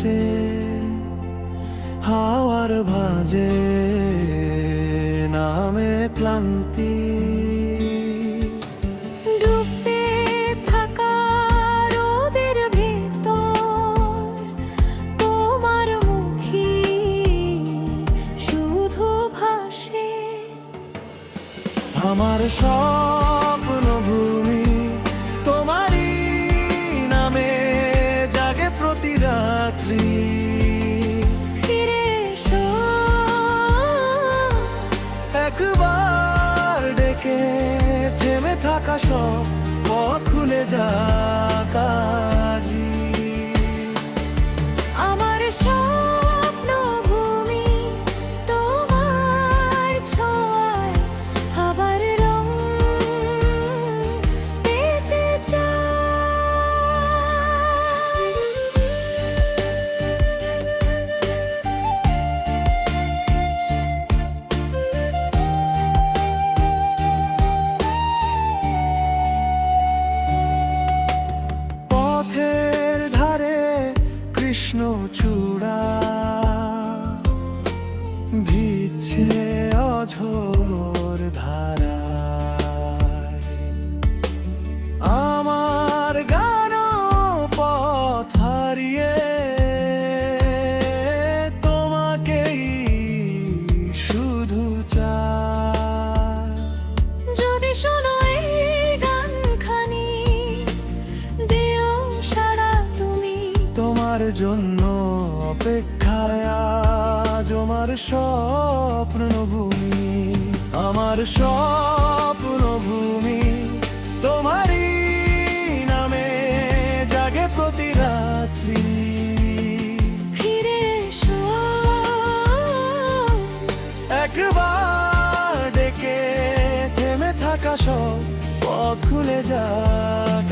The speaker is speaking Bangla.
কাটে হাওয়ার ভাঁজে নামে ক্লান্তি। ডুবতে থাকা রোদের ভেতর তোমার মুখই শুধু ভাসে। আমার স্বপ্ন ভূমি তোমারই নামে জাগে প্রতি রাত্রি। ফিরে এসো একবার ডেকে থেমে থাকা সব পথ খুলে যাক আজই। আমার স্বপ্ন ভূমি তোমার ছোঁয়ায় আবার রং পেতে চাই। পথের ধারে কৃষ্ণচূড়া ভিজছে অঝোর ধারায়। আমার গানো পথ হারিয়ে তোমাকেই শুধু চায়। যদি শোনো এই গানখানি দিও সাড়া তুমি। তোমার জন্য অপেক্ষায় আজ আমার স্বপ্ন ভূমি। আমার স্বপ্ন ভূমি তোমারই নামে জাগে প্রতি রাত্রি। ফিরে এসো একবার ডেকে থেমে থাকা সব পথ খুলে যাক।